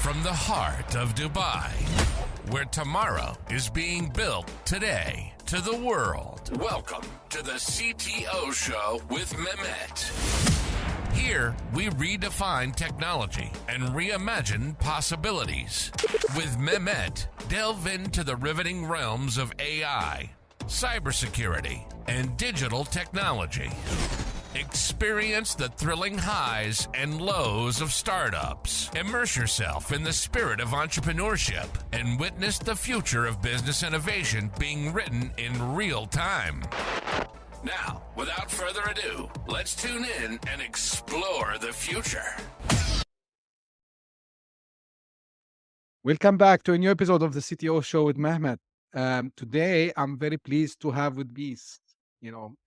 from the heart of Dubai, where tomorrow is being built today, to the world. Welcome to the CTO Show with Mehmet. Here, we redefine technology and reimagine possibilities. With Mehmet, delve into the riveting realms of AI, cybersecurity, and digital technology. Experience the thrilling highs and lows of startups. Immerse yourself in the spirit of entrepreneurship and witness the future of business innovation being written in real time. Now, without further ado, let's tune in and explore the future. Welcome back to a new episode of the CTO Show with Mehmet. Today, I'm very pleased to have with me,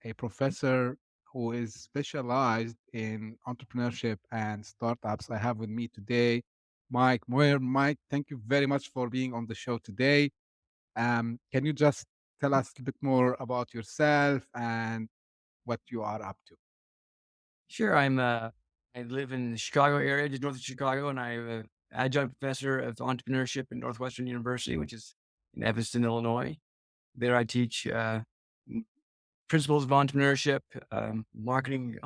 a professor who is specialized in entrepreneurship and startups. I have with me today, Mike Moyer. Mike, thank you very much for being on the show today. Can you just tell us a bit more about yourself and what you are up to? Sure. I live in the Chicago area, just north of Chicago, and I'm an adjunct professor of entrepreneurship at Northwestern University, which is in Evanston, Illinois. There I teach principles of entrepreneurship, marketing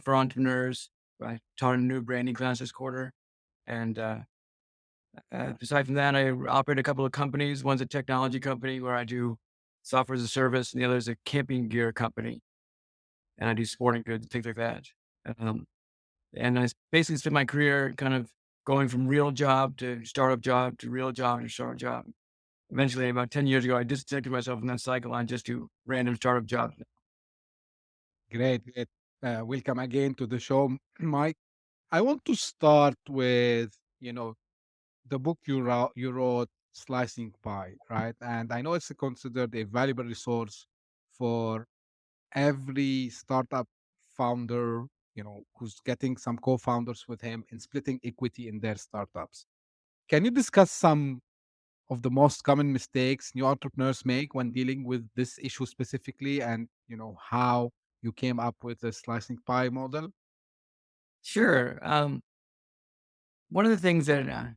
for entrepreneurs. I taught a new branding class this quarter. And aside from that, I operate a couple of companies. One's a technology company where I do software as a service, and the other is a camping gear company. And I do sporting goods, things like that. And I basically spent my career kind of going from real job to startup job to real job to startup job. Eventually, about 10 years ago, I disconnected myself from that cycle and just do random startup jobs. Great. Welcome again to the show, Mike. I want to start with, the book you wrote, Slicing Pie, right? And I know it's considered a valuable resource for every startup founder, who's getting some co-founders with him and splitting equity in their startups. Can you discuss some of the most common mistakes new entrepreneurs make when dealing with this issue specifically, and how you came up with the slicing pie model? Sure. One of the things that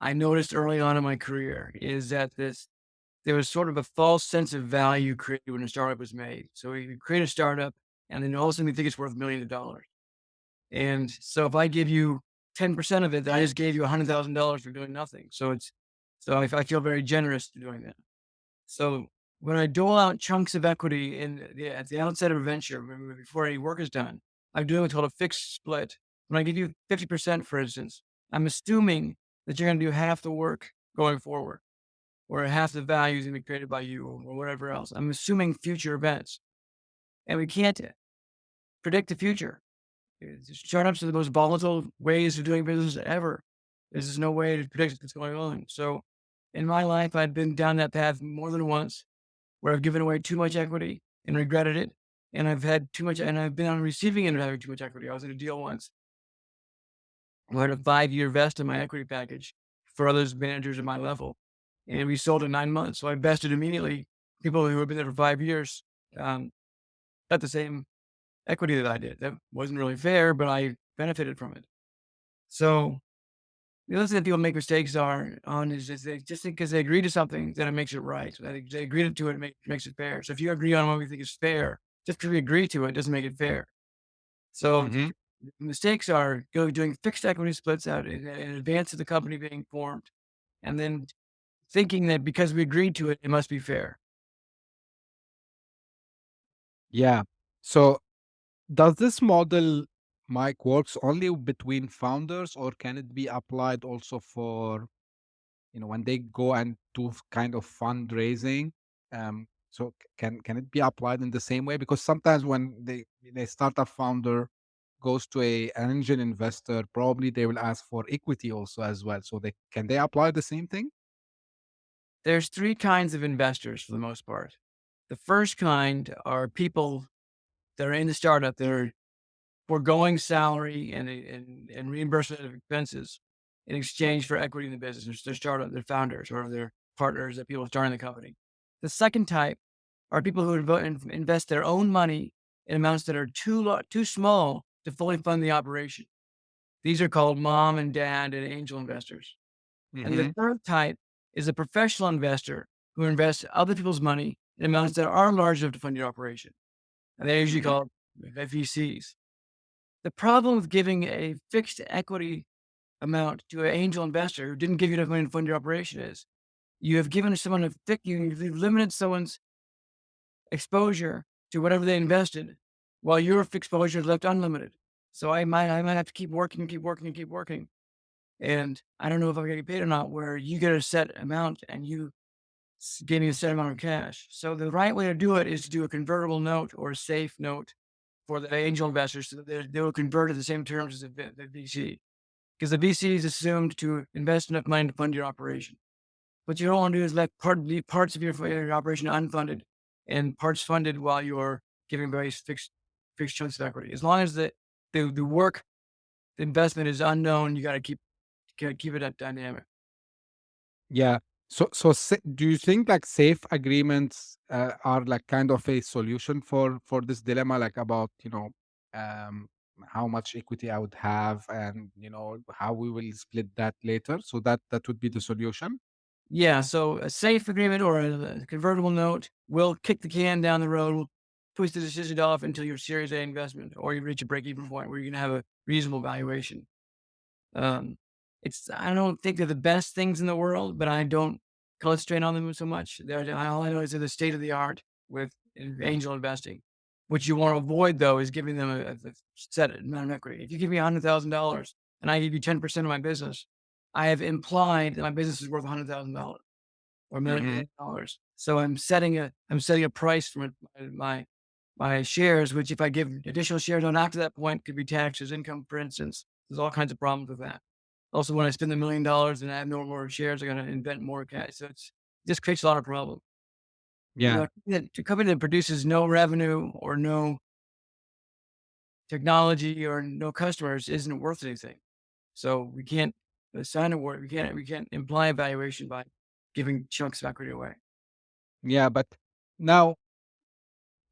I noticed early on in my career is that there was sort of a false sense of value created when a startup was made. So you create a startup, and then all of a sudden you think it's worth millions of dollars. And so if I give you 10% of it, then I just gave you $100,000 for doing nothing. So I feel very generous to doing that. So when I dole out chunks of equity at the outset of a venture, before any work is done, I'm doing what's called a fixed split. When I give you 50%, for instance, I'm assuming that you're going to do half the work going forward, or half the value is going to be created by you, or whatever else. I'm assuming future events, and we can't predict the future. Startups are the most volatile ways of doing business ever. There's no way to predict what's going on. So in my life, I've been down that path more than once, where I've given away too much equity and regretted it. And I've had too much, and I've been on the receiving end of having too much equity. I was in a deal once where I had a 5-year vest in my equity package for others managers at my level. And we sold in 9 months. So I vested immediately people who had been there for 5 years, at the same equity that I did. That wasn't really fair, but I benefited from it. So the other thing that people make mistakes is they just think because they agree to something, then it makes it right. So they agree to it, makes it fair. So if you agree on what we think is fair, just because we agree to it doesn't make it fair. So mistakes are doing fixed equity splits out in advance of the company being formed, and then thinking that because we agreed to it, it must be fair. Yeah. So does this model, Mike, works only between founders, or can it be applied also for, when they go and do kind of fundraising? So can it be applied in the same way? Because sometimes when the startup founder goes to an angel investor, probably they will ask for equity also as well. So can they apply the same thing? There's 3 kinds of investors for the most part. The first kind are people that are in the startup that are foregoing salary and reimbursement of expenses in exchange for equity in the business. Their startup, their founders, or their partners, that people starting the company. The second type are people who invest their own money in amounts that are too small to fully fund the operation. These are called mom and dad and angel investors. And the Hmm. third type is a professional investor who invests other people's money in amounts that are large enough to fund your operation. And they're usually called VCs. The problem with giving a fixed equity amount to an angel investor who didn't give you enough money to fund your operation is you have given someone you've limited someone's exposure to whatever they invested while your exposure is left unlimited. So I might have to keep working and keep working and keep working. And I don't know if I'm getting paid or not, where you get a set amount and you give me a set amount of cash. So the right way to do it is to do a convertible note or a safe note for the angel investors so that they will convert at the same terms as the VC. Because the VC is assumed to invest enough money to fund your operation. What you don't want to do is let parts of your operation unfunded and parts funded while you're giving very fixed chunks of equity. As long as the work, the investment is unknown, you got to keep it at dynamic. Yeah. Do you think like safe agreements are like kind of a solution for this dilemma, like about um, how much equity I would have, and how we will split that later? So that would be the solution. Yeah, so a safe agreement or a convertible note will kick the can down the road, will push the decision off until your Series A investment or you reach a break-even point where you're gonna have a reasonable valuation. Um, I don't think they're the best things in the world, but I don't concentrate on them so much. All I know is they're the state of the art with angel investing. What you want to avoid though is giving them a set amount of equity. If you give me $100,000 and I give you 10% of my business, I have implied that my business is worth $100,000 or Hmm. $1 million. So I'm setting a price for my shares, which if I give additional shares on after that point could be taxed as income, for instance. There's all kinds of problems with that. Also, when I spend $1 million and I have no more shares, I got to invent more cash. So it just creates a lot of problems. Yeah. A company that produces no revenue or no technology or no customers isn't worth anything. So we can't assign a word. We can't imply a valuation by giving chunks of equity away. Yeah. But now,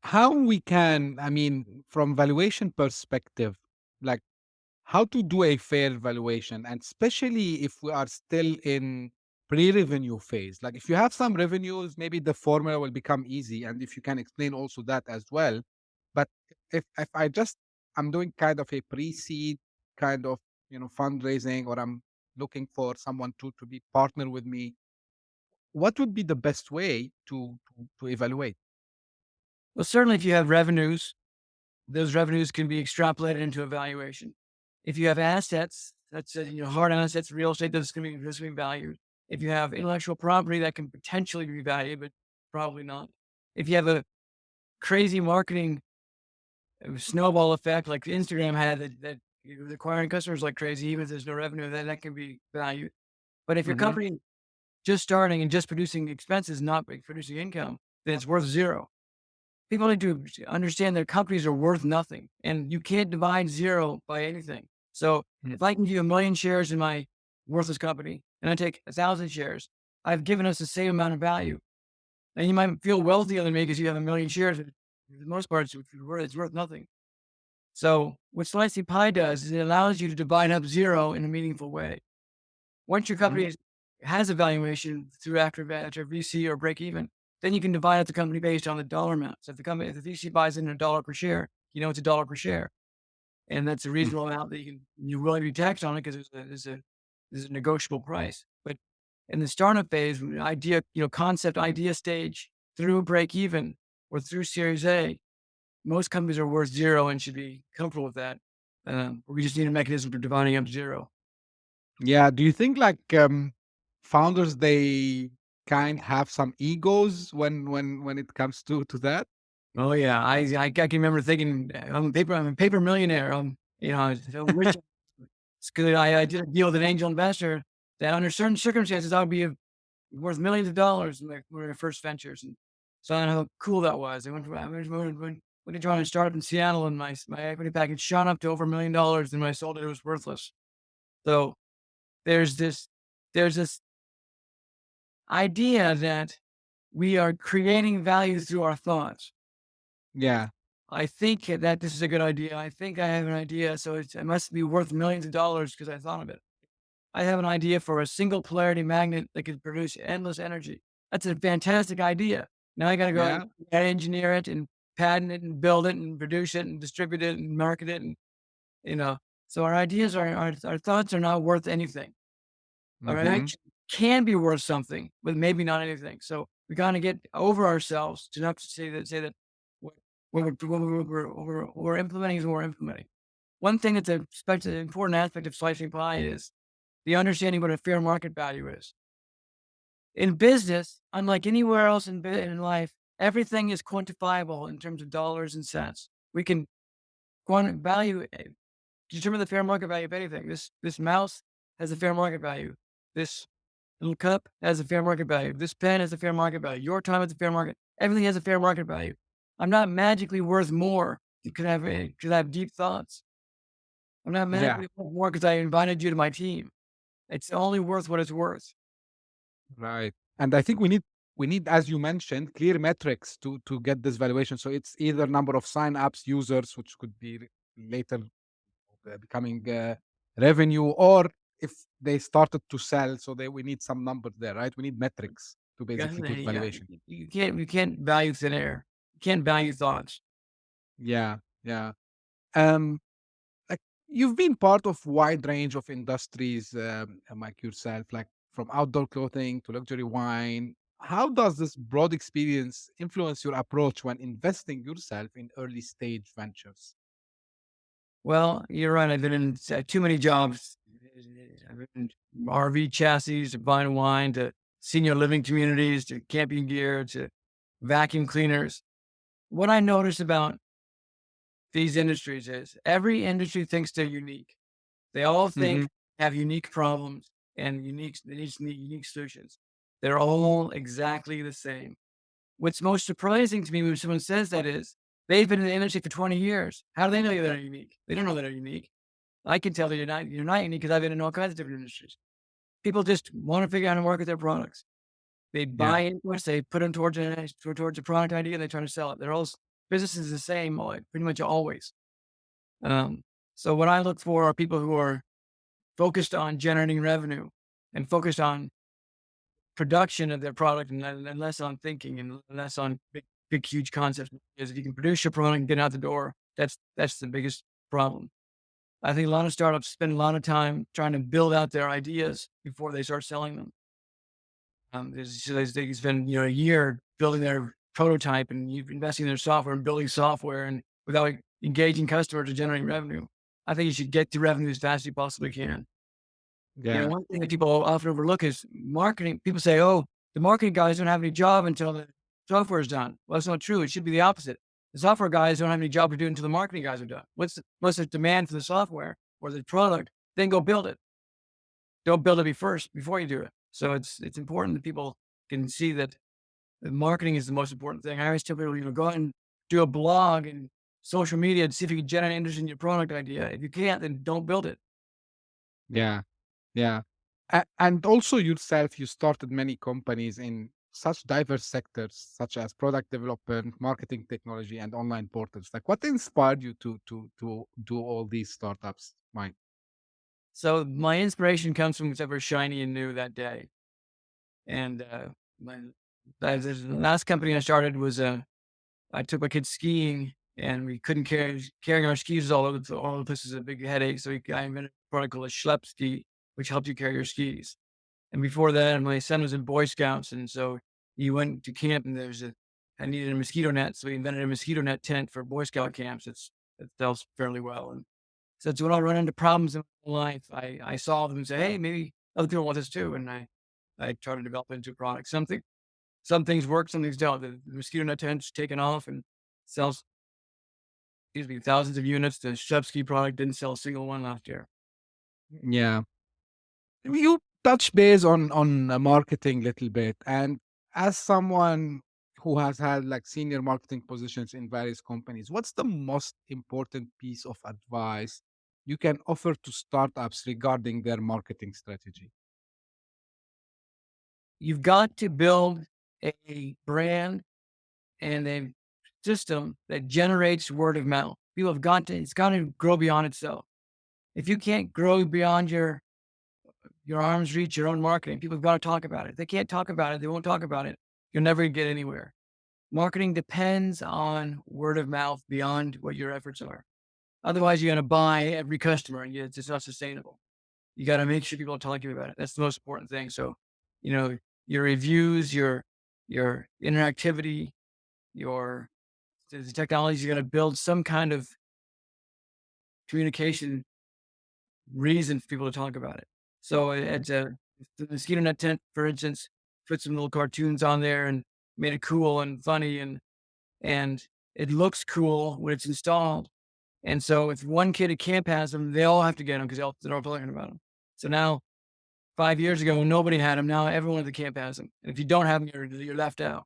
how we can, I mean, from valuation perspective, like how to do a fair valuation, and especially if we are still in pre-revenue phase. Like if you have some revenues, maybe the formula will become easy, and if you can explain also that as well. But if I'm doing kind of a pre-seed kind of fundraising, or I'm looking for someone to be partner with me, what would be the best way to evaluate? Well, certainly if you have revenues, those revenues can be extrapolated into a valuation. If you have assets, that's hard assets, real estate that's going to be valued. If you have intellectual property that can potentially be valued, but probably not. If you have a crazy marketing snowball effect like Instagram had that you're acquiring customers like crazy, even if there's no revenue, that can be valued. But if your Hmm. company just starting and just producing expenses, not producing income, then it's worth zero. People need to understand their companies are worth nothing, and you can't divide zero by anything. So if I can give you 1,000,000 shares in my worthless company and I take 1,000 shares, I've given us the same amount of value. And you might feel wealthier than me because you have 1,000,000 shares, but for the most part, it's worth nothing. So what Slicing Pie does is it allows you to divide up zero in a meaningful way. Once your Hmm. company has a valuation through after VC or break even, then you can divide up the company based on the dollar amount. So if the VC buys in $1 per share, it's $1 per share, and that's a reasonable amount that you're willing to be taxed on it because there's a negotiable price. But in the startup phase, concept idea stage through break even or through Series A, most companies are worth zero and should be comfortable with that. We just need a mechanism for dividing up zero. Yeah. Do you think like founders, they kind have some egos when it comes to that? Oh yeah, I can remember thinking, I'm a paper millionaire. I'm so rich. It's good. I did a deal with an angel investor that under certain circumstances I would be worth millions of dollars in my first ventures. And so I know how cool that was. I went to try to start up in Seattle, and my equity package shot up to over $1 million. And when I sold it, it was worthless. So there's this idea that we are creating value through our thoughts. Yeah. I think that this is a good idea. I think I have an idea, so it must be worth millions of dollars because I thought of it. I have an idea for a single polarity magnet that can produce endless energy. That's a fantastic idea. Now I got to go and Yeah. engineer it and patent it and build it and produce it and distribute it and market it. And, you know, so our ideas our thoughts are not worth anything. Our Hmm. action can be worth something, but maybe not anything. So we got to get over ourselves to not say that what we're implementing is what we're implementing. One thing that's an important aspect of slicing pie is the understanding what a fair market value is. In business, unlike anywhere else in life, everything is quantifiable in terms of dollars and cents. We can value determine the fair market value of anything. This mouse has a fair market value. This little cup has a fair market value. This pen has a fair market value. Your time has a fair market. Everything has a fair market value. I'm not magically worth more because I have deep thoughts. I'm not Yeah. magically worth more because I invited you to my team. It's only worth what it's worth. Right. And I think we need, as you mentioned, clear metrics to get this valuation. So it's either number of sign-ups, users, which could be later becoming revenue, or if they started to sell. So we need some number there, right? We need metrics to basically put Yeah, valuation. you can't value thin air. You can't value thoughts. Yeah. Yeah. Um, like you've been part of wide range of industries, like yourself, like from outdoor clothing to luxury wine. How does this broad experience influence your approach when investing yourself in early stage ventures? Well, you're right. I've been in too many jobs. I've been in RV chassis to buying wine to senior living communities to camping gear to vacuum cleaners. What I notice about these industries is every industry thinks they're unique. They all Hmm. think have unique problems and they need unique solutions. They're all exactly the same. What's most surprising to me when someone says that is they've been in the industry for 20 years. How do they know they're unique? They don't know that they're unique. I can tell that you're not unique because I've been in all kinds of different industries. People just want to figure out how to market their products. They Yeah. buy inputs, they put them towards a product idea, and they try to sell it. They're all business is the same, like, pretty much always. Um, so what I look for are people who are focused on generating revenue and focused on production of their product and less on thinking and less on big, huge concepts. Because if you can produce your product and get out the door, that's the biggest problem. I think a lot of startups spend a lot of time trying to build out their ideas before they start selling them. They spend a year building their prototype and investing in their software and building software and without engaging customers to generate revenue. I think you should get to revenue as fast as you possibly can. Yeah. One thing that people often overlook is marketing. People say, "Oh, the marketing guys don't have any job until the software is done." Well, that's not true. It should be the opposite. The software guys don't have any job to do until the marketing guys are done. Once there's demand for the software or the product, then go build it. Don't build it first before you do it. So it's important that people can see that the marketing is the most important thing. I always tell people, go out and do a blog and social media to see if you can generate interest in your product idea. If you can't, then don't build it. Yeah. Yeah. And also yourself, you started many companies in such diverse sectors, such as product development, marketing technology, and online portals. Like, what inspired you to do all these startups, Mike? So my inspiration comes from whatever shiny and new that day. And my the last company I started was I took my kids skiing and we couldn't carrying our skis all the places is a big headache. So I invented a product called a schlep ski, which helped you carry your skis. And before that, my son was in Boy Scouts, and so he went to camp, and I needed a mosquito net, so we invented a mosquito net tent for Boy Scout camps. It sells fairly well, and so it's when I run into problems in my life, I solve them and say, hey, maybe other people want this too, and I try to develop it into a product. Some things work, some things don't. The mosquito net tent's taken off and sells, excuse me, thousands of units. The Shubsky product didn't sell a single one last year. Yeah. You touch base on marketing little bit, and as someone who has had like senior marketing positions in various companies, what's the most important piece of advice you can offer to startups regarding their marketing strategy? You've got to build a brand and a system that generates word of mouth. People have got to, it's got to grow beyond itself. If you can't grow beyond your arms reach your own marketing, people have got to talk about it. If they can't talk about it, they won't talk about it. You'll never get anywhere. Marketing depends on word of mouth beyond what your efforts are. Otherwise, you're going to buy every customer and it's just not sustainable. You got to make sure people are talking about it. That's the most important thing. So, you know, your reviews, your interactivity, your the technology, you're going to build some kind of communication reason for people to talk about it. So the mosquito net tent, for instance, put some little cartoons on there and made it cool and funny and it looks cool when it's installed. And so if one kid at camp has them, they all have to get them because they're all talking about them. So now 5 years ago, when nobody had them, now everyone at the camp has them. And if you don't have them, you're left out.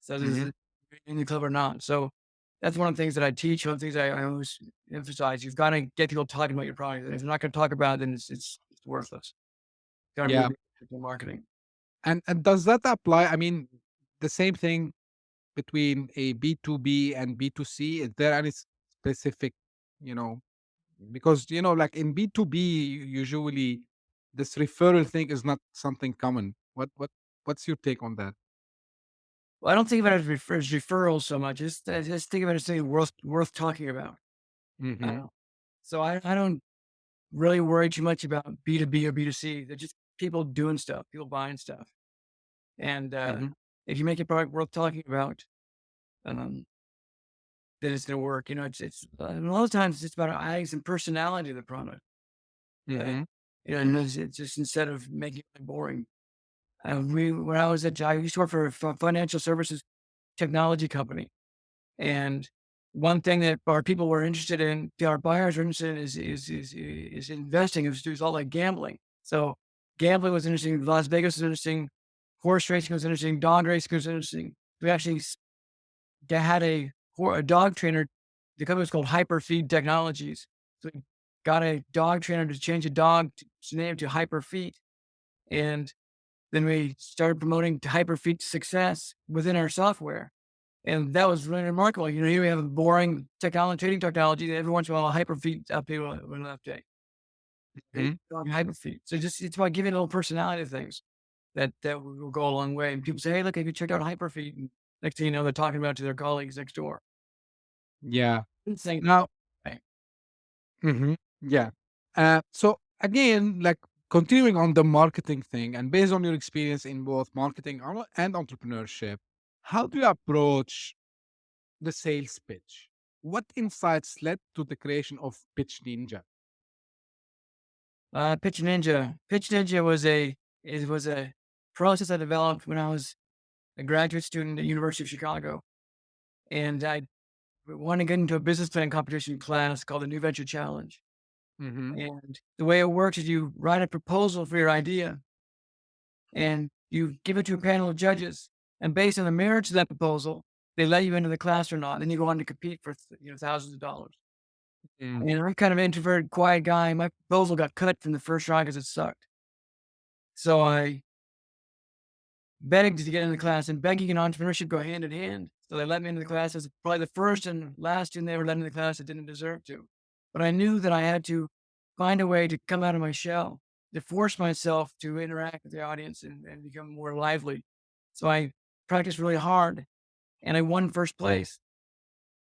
So this Mhm. is in the club or not. So that's one of the things that I teach. One of the things I always emphasize. You've got to get people talking about your product. And if they're not going to talk about it, then it's worthless. Got to Yeah. be people marketing. And does that apply? I mean, the same thing between a B2B and B2C? Is there any specific, you know, because, like in B2B, usually this referral thing is not something common. What's your take on that? Well, I don't think about it as referrals so much. Just think about it as something worth talking about. Mm-hmm. Uh, so I don't really worry too much about B2B or B2C. They're just people doing stuff, people buying stuff. And Mm-hmm. if you make a product worth talking about, um, then it's going to work. It's a lot of times it's about adding some personality to the product. Uh, Mm-hmm. and it's just instead of making it boring. When I used to work for a financial services technology company, and one thing that our people were interested in, our buyers were interested in, is investing. It was all like gambling. So gambling was interesting. Las Vegas was interesting. Horse racing was interesting. Dog racing was interesting. We actually had a dog trainer. The company was called Hyperfeed Technologies. So we got a dog trainer to change a dog's name to Hyperfeed, and then we started promoting Hyperfeed success within our software. And that was really remarkable. Here we have a boring trading technology that every once in a while a Hyperfeed update will update. Mm-hmm. Hyperfeed. So it's about giving a little personality to things that will go a long way. And people say, "Hey, look, have you checked out Hyperfeed?" And next thing you know, they're talking about it to their colleagues next door. Yeah. Saying, Now, "Hey, yeah. So again, like continuing on the marketing thing, and based on your experience in both marketing and entrepreneurship, how do you approach the sales pitch? What insights led to the creation of Pitch Ninja? Pitch Ninja." Pitch Ninja was a process I developed when I was a graduate student at University of Chicago, and I wanted to get into a business plan competition class called the New Venture Challenge. Mm-hmm. And the way it works is you write a proposal for your idea and you give it to a panel of judges. And based on the merits of that proposal, they let you into the class or not. Then you go on to compete for thousands of dollars. Mm. And I'm kind of an introverted, quiet guy. My proposal got cut from the first round because it sucked. So I begged to get in the class, and begging and entrepreneurship go hand in hand. So they let me into the class. As probably the first and last student they ever let into the class that didn't deserve to. But I knew that I had to find a way to come out of my shell, to force myself to interact with the audience and become more lively. So I practiced really hard and I won first place.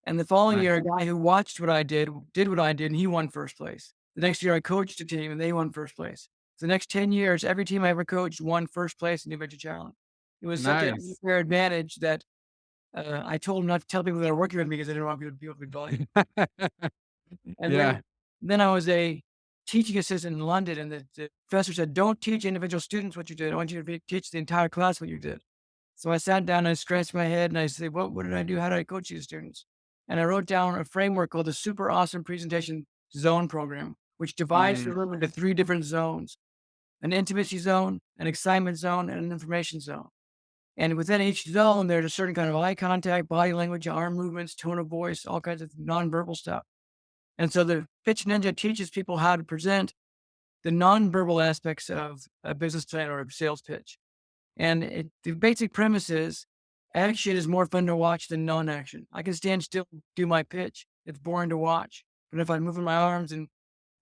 And the following Nice. year, a guy who watched what I did what I did, and he won first place. The next year, I coached a team and they won first place. The next 10 years, every team I ever coached won first place in the New Venture Challenge. It was such an Nice. unfair advantage that I told them not to tell people that are working with me because I didn't want people to be bullied. And Yeah. then I was a teaching assistant in London, and the professor said, "Don't teach individual students what you did. I want you to teach the entire class what you did." So I sat down and I scratched my head and I said, what did I do? How did I coach these students? And I wrote down a framework called the Super Awesome Presentation Zone Program, which divides the Mm. room into 3 different zones: an intimacy zone, an excitement zone, and an information zone. And within each zone, there's a certain kind of eye contact, body language, arm movements, tone of voice, all kinds of nonverbal stuff. And so the Pitch Ninja teaches people how to present the nonverbal aspects of a business plan or a sales pitch. And the basic premise is Action is more fun to watch than non-action. I can stand still and do my pitch. It's boring to watch. But if I'm moving my arms and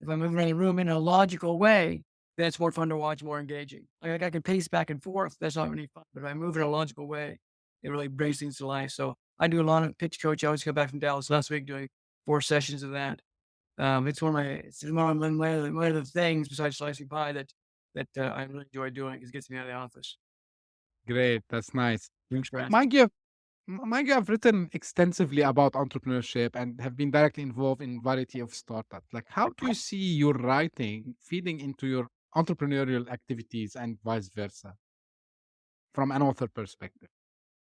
if I'm moving around the room in a logical way, then it's more fun to watch, more engaging. Like I can pace back and forth. That's not really fun. But if I move in a logical way, it really brings things to life. So I do a lot of pitch coach. I always come back from Dallas last week doing 4 sessions of that. It's one of the things besides slicing pie that I really enjoy doing. It gets me out of the office. Great, that's nice. Thanks for asking. Mike, Mike, you have written extensively about entrepreneurship and have been directly involved in variety of startups. Like, how do you see your writing feeding into your entrepreneurial activities and vice versa from an author perspective?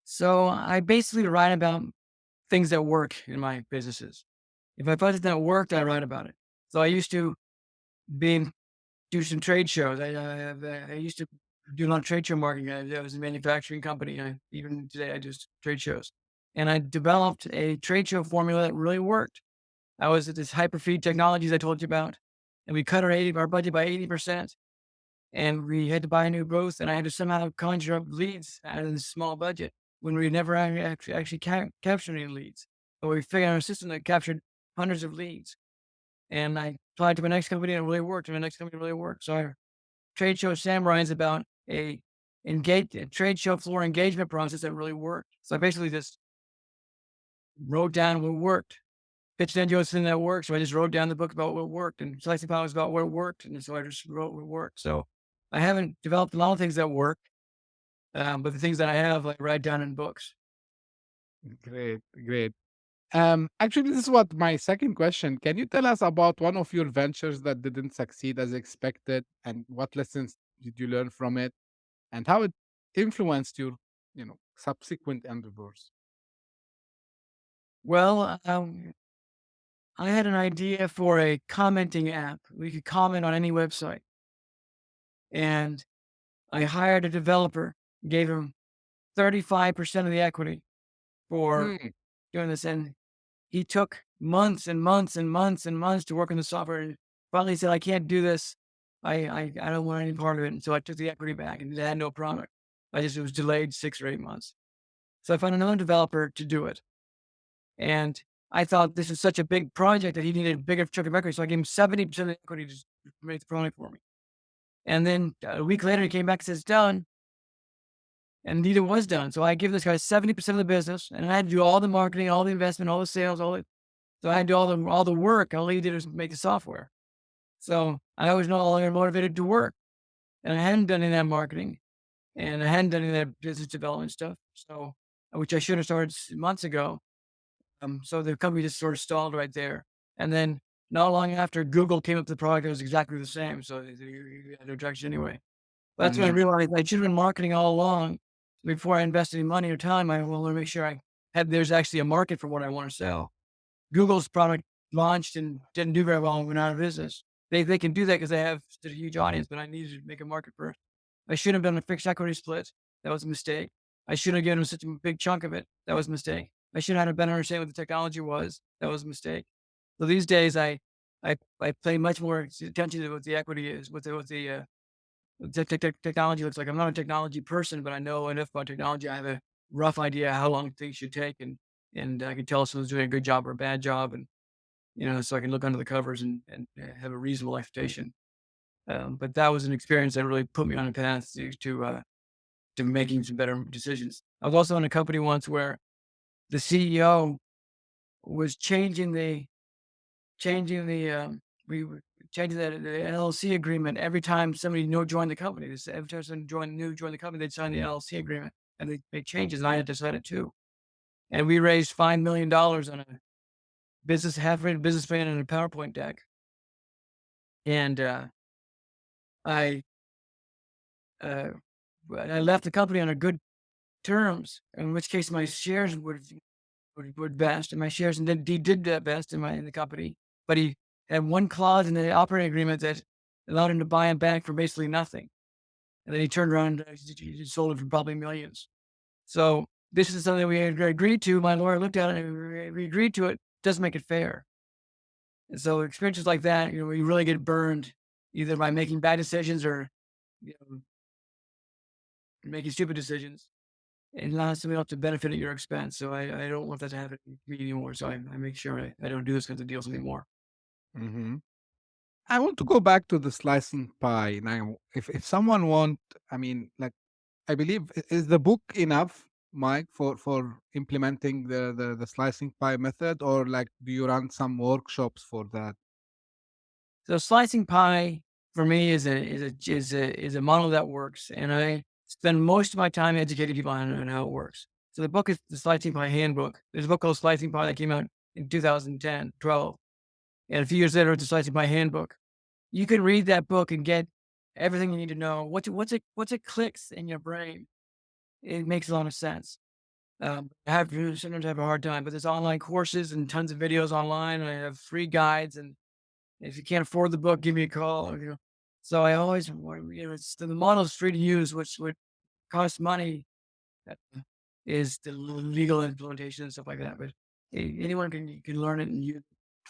So I basically write about things that work in my businesses. If I find something that worked, I write about it. So I used to be do some trade shows. I used to do a lot of trade show marketing. I was a manufacturing company. Even today, I do trade shows. And I developed a trade show formula that really worked. I was at this hyperfeed technologies I told you about, and we cut our budget by 80%. And we had to buy a new booth, and I had to somehow conjure up leads out of this small budget when we never actually captured any leads. But we figured out a system that captured hundreds of leads. And I applied to my next company and it really worked. And my next company really worked. So our trade show Samurai is about a trade show floor engagement process that really worked. So I basically just wrote down what worked. Pitched into something that worked. So I just wrote down the book about what worked. And Slicing Pie was about what worked. And so I just wrote what worked. So I haven't developed a lot of things that work. But the things that I have, like write down in books. Great, great. Actually, this is what my second question. Can you tell us about one of your ventures that didn't succeed as expected, and what lessons did you learn from it, and how it influenced your, subsequent endeavors? Well, I had an idea for a commenting app. We could comment on any website. And I hired a developer, gave him 35% of the equity for Hmm. doing this. And he took months and months and months and months to work on the software. And finally said, I can't do this. I don't want any part of it. And so I took the equity back and it had no product. It was delayed 6 or 8 months. So I found another developer to do it. And I thought this is such a big project that he needed a bigger chunk of equity. So I gave him 70% of the equity to make the product for me. And then a week later, he came back and says, done. And neither was done. So I give this guy 70% of the business, and I had to do all the marketing, all the investment, all the sales, so I had to do all the work. All he did was make the software. So I was no longer motivated to work. And I hadn't done any of that marketing, and I hadn't done any of that business development stuff. So, which I should have started months ago. So the company just sort of stalled right there. And then not long after, Google came up with the product that was exactly the same. So you had no traction anyway. But that's when I Mhm. realized I should have been marketing all along. Before I invested any money or time, I want to make sure there's actually a market for what I want to sell. Google's product launched and didn't do very well and went out of business. They can do that because they have such a huge audience, but I needed to make a market first. I shouldn't have done a fixed equity split. That was a mistake. I shouldn't have given them such a big chunk of it. That was a mistake. I should have had a better understanding what the technology was. That was a mistake. So these days, I pay much more attention to what the equity is, what the technology looks like. I'm not a technology person, but I know enough about technology. I have a rough idea how long things should take, and I can tell if someone's doing a good job or a bad job, and so I can look under the covers and have a reasonable expectation. But that was an experience that really put me on a path to making some better decisions. I was also in a company once where the CEO was changing the we were changing the LLC agreement every time somebody new joined the company. Every time someone joined the company, they'd sign the LLC agreement and they make changes, and I had to sign it too. And we raised $5 million on a half-rated business plan and a PowerPoint deck. And I uh, I left the company on a good terms, in which case my shares would vest, and my shares did vest in the company. But he had one clause in the operating agreement that allowed him to buy them back for basically nothing. And then he turned around and he sold it for probably millions. So this is something we had agreed to. My lawyer looked at it and we agreed to it. Doesn't make it fair. And so experiences like that, you really get burned either by making bad decisions or you know, making stupid decisions. it allows somebody else to benefit at your expense. So I don't want that to happen to me anymore. So I make sure I don't do those kinds of deals anymore. Hmm. I want to go back to the slicing pie now. If someone want, I mean, like, I believe is the book enough, Mike, for implementing the slicing pie method, or like do you run some workshops for that? So slicing pie for me is a model that works, and I spend most of my time educating people on how it works. So the book is the Slicing Pie Handbook. There's a book called Slicing Pie that came out in 2010, 12, and a few years later, it's the Slicing Pie Handbook. You can read that book and get everything you need to know. What's it clicks in your brain. It makes a lot of sense. I have sometimes have a hard time, but there's online courses and tons of videos online. And I have free guides, and if you can't afford the book, give me a call. So I always, it's the model is free to use, which would cost money. uh, Is the legal implementation and stuff like that. But anyone can learn it and use it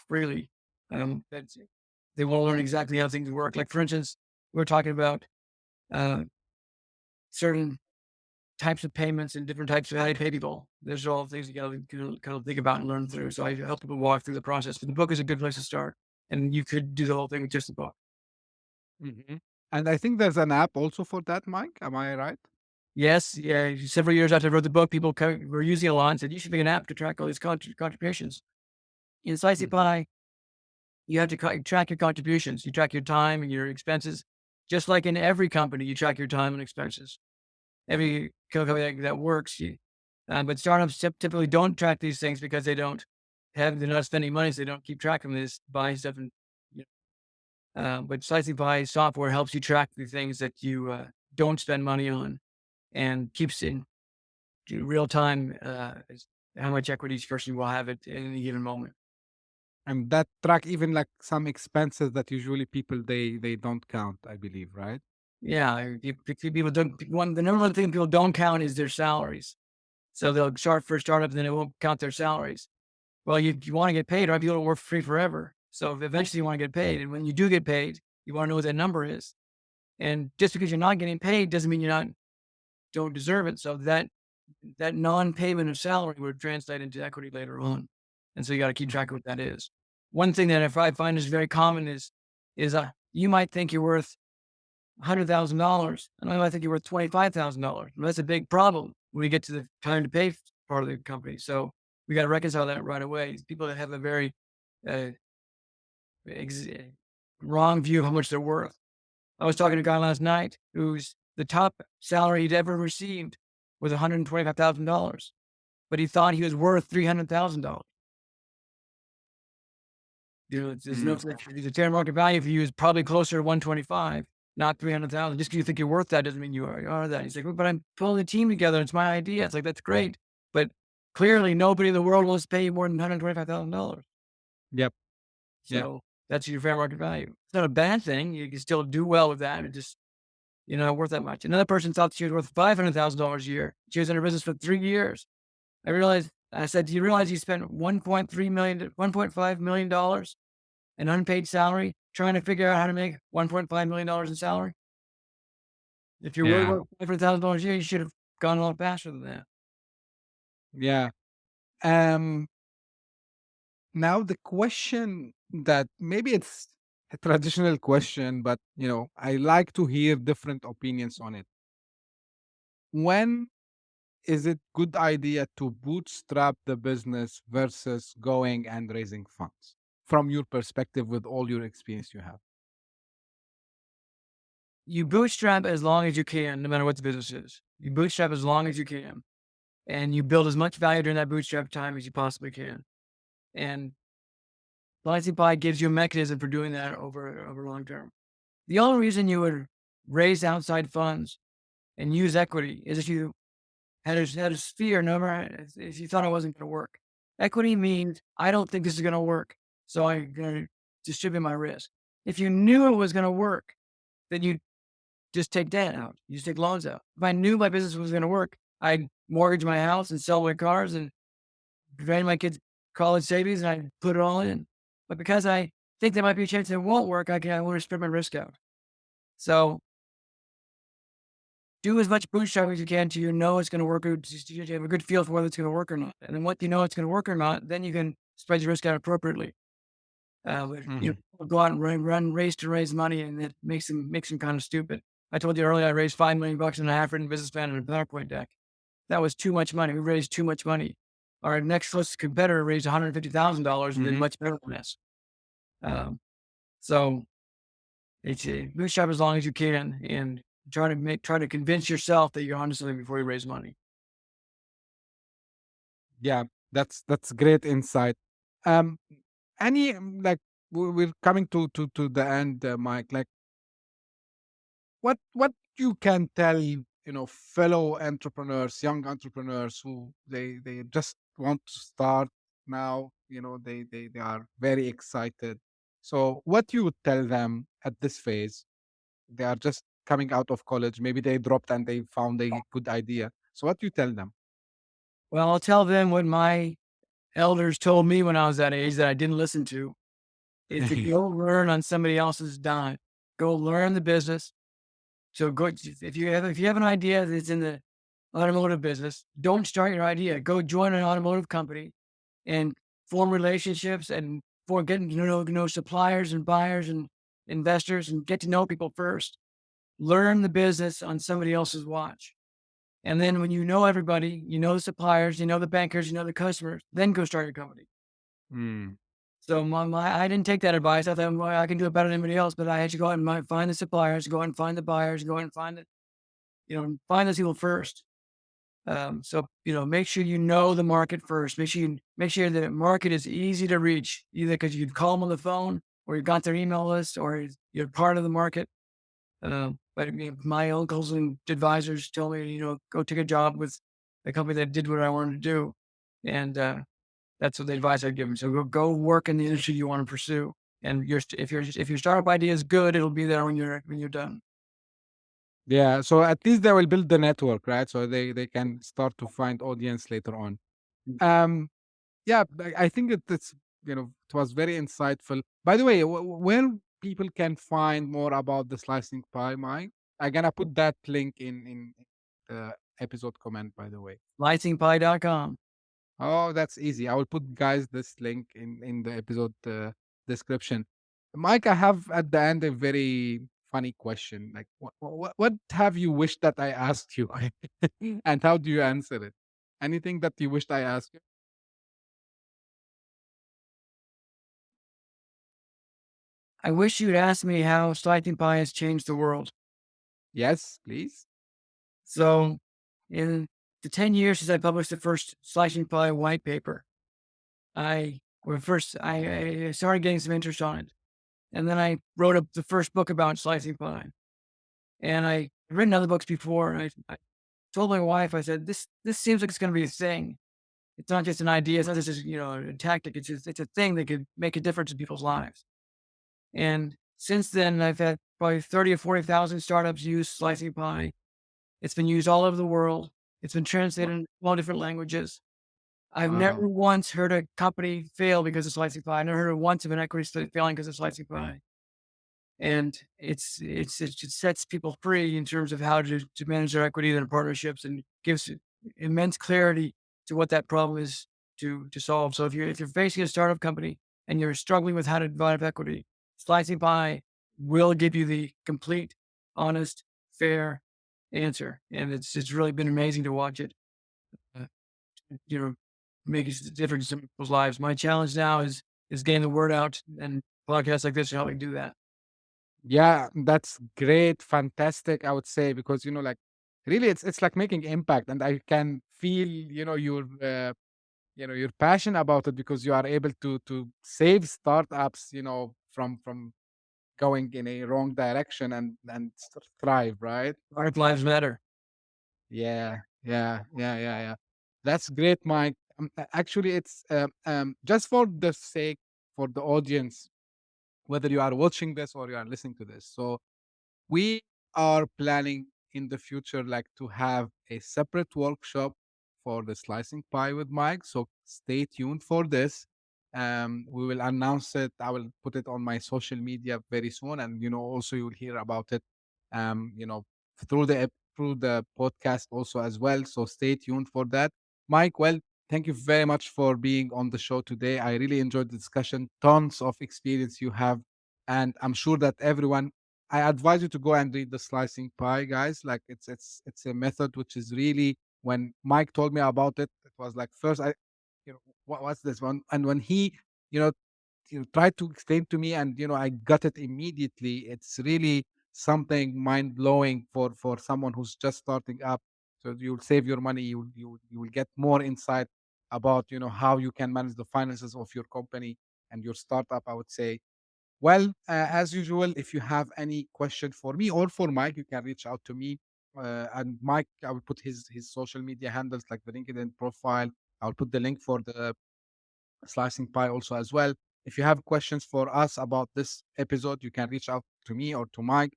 freely. That's they want to learn exactly how things work. Like for instance, we're talking about uh, certain types of payments and different types of how you pay people. There's all things you got to kind of think about and learn through. So I help people walk through the process. But the book is a good place to start, and you could do the whole thing with just the book. Hmm. And I think there's an app also for that, Mike. Am I right? Yes, yeah. Several years after I wrote the book, people were using it a lot and said you should make an app to track all these contributions. In Slicey Hmm. Pie, you have to track your contributions. You track your time and your expenses, just like in every company. You track your time and expenses. Every company that works. But startups typically don't track these things because they're not spending money, so they don't keep track of them. They just buy stuff and. You but Slicing Pie software helps you track the things that you don't spend money on and keeps in real time how much equity each person will have at any given moment. And that track even like some expenses that usually people they don't count, I believe, right? Yeah, people don't. The number one thing people don't count is their salaries. So they'll start for a startup, and then it won't count their salaries. Well, you want to get paid, right? People don't work for free forever. So eventually you want to get paid. And when you do get paid, you want to know what that number is. And just because you're not getting paid doesn't mean don't deserve it. So that non-payment of salary would translate into equity later on. And so you got to keep track of what that is. One thing that I find is very common is you might think you're worth $100,000, and I might think you're worth $25,000. That's a big problem when we get to the time to pay part of the company. So we got to reconcile that right away. People that have a very uh, ex- wrong view of how much they're worth. I was talking to a guy last night who's the top salary he'd ever received was $125,000, but he thought he was worth $300,000. There's no Mm. such the fair market value for you is probably closer to 125, not 300,000. Just because you think you're worth that doesn't mean you are that. He's like, "Well, but I'm pulling a team together. It's my idea." It's like, "That's great." But clearly nobody in the world wants to pay you more than $125,000. Yep. Yeah. So that's your fair market value. It's not a bad thing. You can still do well with that. It just, not worth that much. Another person thought she was worth $500,000 a year. She was in her business for 3 years. I said, "Do you realize you spent 1.5 million dollars an unpaid salary, trying to figure out how to make $1.5 million in salary? If you're really Yeah. worth $500,000 a year, you should have gone a lot faster than that." Yeah. Um Now the question that maybe it's a traditional question, but I like to hear different opinions on it. When is it good idea to bootstrap the business versus going and raising funds from your perspective with all your experience you have? You bootstrap as long as you can, no matter what the business is. You bootstrap as long as you can, and you build as much value during that bootstrap time as you possibly can. And Slicing Pie gives you a mechanism for doing that over long term. The only reason you would raise outside funds and use equity is if you had a fear, no matter if you thought it wasn't going to work. Equity means I don't think this is going to work, so I'm going to distribute my risk. If you knew it was going to work, then you just take debt out. You just take loans out. If I knew my business was going to work, I'd mortgage my house and sell my cars and drain my kids' college savings, and I'd put it all in. But because I think there might be a chance it won't work, I want to spread my risk out. So do as much bootstrapping as you can till you know it's going to work. Or just you have a good feel for whether it's going to work or not. And then once you know it's going to work or not, then you can spread your risk out appropriately. But, Hmm. go out and race to raise money, and it makes them kind of stupid. I told you earlier I raised $5 million in a half-written business plan and a PowerPoint deck. That was too much money. We raised too much money. Our next closest competitor raised $150,000 and did Hmm. much better than us. Um, so it's bootstrap as long as you can, and try to convince yourself that you're onto something before you raise money. Yeah, that's great insight. Um, any like we're coming to the end, Mike. Like, what you can tell fellow entrepreneurs, young entrepreneurs who they just want to start now. They are very excited. So, what you would tell them at this phase? They are just coming out of college. Maybe they dropped and they found a good idea. So, what you tell them? Well, I'll tell them what my elders told me when I was that age that I didn't listen to, is to go learn on somebody else's dime. Go learn the business. So go if you have an idea that's in the automotive business, don't start your idea. Go join an automotive company and form relationships and for getting to know suppliers and buyers and investors and get to know people first. Learn the business on somebody else's watch. And then when you know everybody, you know the suppliers, you know the bankers, you know the customers, then go start your company. Mm, So I didn't take that advice. I thought, well, I can do it better than anybody else, but I had to go out and find the suppliers, go out and find the buyers, go out and find those people first. So make sure you know the market first. Make sure the market is easy to reach, either because you can call them on the phone, or you've got their email list, or you're part of the market. But my uncles and advisors told me, go take a job with a company that did what I wanted to do, and that's what the advice I'd give them. So go work in the industry you want to pursue, and if your startup idea is good, it'll be there when you're done. yeah. So at least they will build the network, right? So they can start to find audience later on. Um, yeah, I think it's it was very insightful. By the way, where people can find more about the slicing pie, Mike? I'm gonna put that link in the episode comment. By the way. Slicingpie.com. Oh, that's easy. I will put guys this link in the episode description. Mike, I have at the end a very funny question. Like, what have you wished that I asked you, and how do you answer it? Anything that you wished I asked you? I wish you'd asked me how Slicing Pie has changed the world. Yes, please. So, in the 10 years since I published the first Slicing Pie white paper, I started getting some interest on it. And then I wrote up the first book about slicing pie. And I've written other books before. And I told my wife, I said, this seems like it's going to be a thing. It's not just an idea. It's not just a tactic. It's a thing that could make a difference in people's lives. And since then, I've had probably 30 or 40,000 startups use slicing pie. It's been used all over the world. It's been translated in all different languages. I've Wow. never once heard a company fail because of slicing pie. I never heard once of an equity failing because of slicing pie. And it sets people free in terms of how to manage their equity and partnerships, and gives immense clarity to what that problem is to solve. So if you're facing a startup company and you're struggling with how to divide up equity, Slicing Pie will give you the complete, honest, fair answer, and it's really been amazing to watch it. Uh, you know, make a difference in people's lives. My challenge now is getting the word out, and podcasts like this are helping do that. Yeah, that's great, fantastic. I would say because like really, it's like making impact, and I can feel you're passionate about it because you are able to save startups from going in a wrong direction and thrive, right? Art lives matter. Yeah. That's great, Mike. Actually, it's just for the sake for the audience, whether you are watching this or you are listening to this. So we are planning in the future like to have a separate workshop for the slicing pie with Mike. So stay tuned for this. We will announce it. I will put it on my social media very soon, and also you'll hear about it. Um, you know, through through the podcast also as well. So stay tuned for that. Mike, well, thank you very much for being on the show today. I really enjoyed the discussion. Tons of experience you have. And I'm sure that everyone, I advise you to go and read the Slicing Pie, guys. Like it's a method which is really, when Mike told me about it, it was like first what's this one? And when he, you know, tried to explain to me, and I got it immediately. It's really something mind blowing for someone who's just starting up. So you'll save your money. You will get more insight about how you can manage the finances of your company and your startup, I would say. Well, as usual, if you have any question for me or for Mike, you can reach out to me. And Mike, I will put his social media handles, like the LinkedIn profile. I'll put the link for the Slicing Pie also as well. If you have questions for us about this episode, you can reach out to me or to Mike.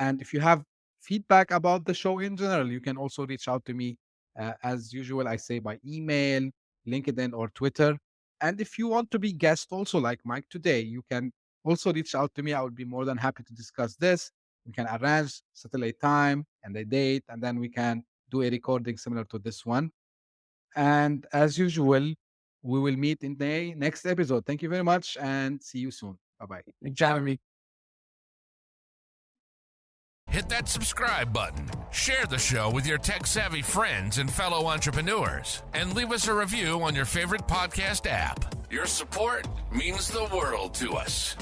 And if you have feedback about the show in general, you can also reach out to me. As usual, I say by email, LinkedIn, or Twitter. And if you want to be guest also like Mike today, you can also reach out to me. I would be more than happy to discuss this. We can arrange, settle a time and a date, and then we can do a recording similar to this one. And as usual, we will meet in the next episode. Thank you very much and see you soon. Bye bye. Thanks for having me. Hit that subscribe button, share the show with your tech-savvy friends and fellow entrepreneurs, and leave us a review on your favorite podcast app. Your support means the world to us.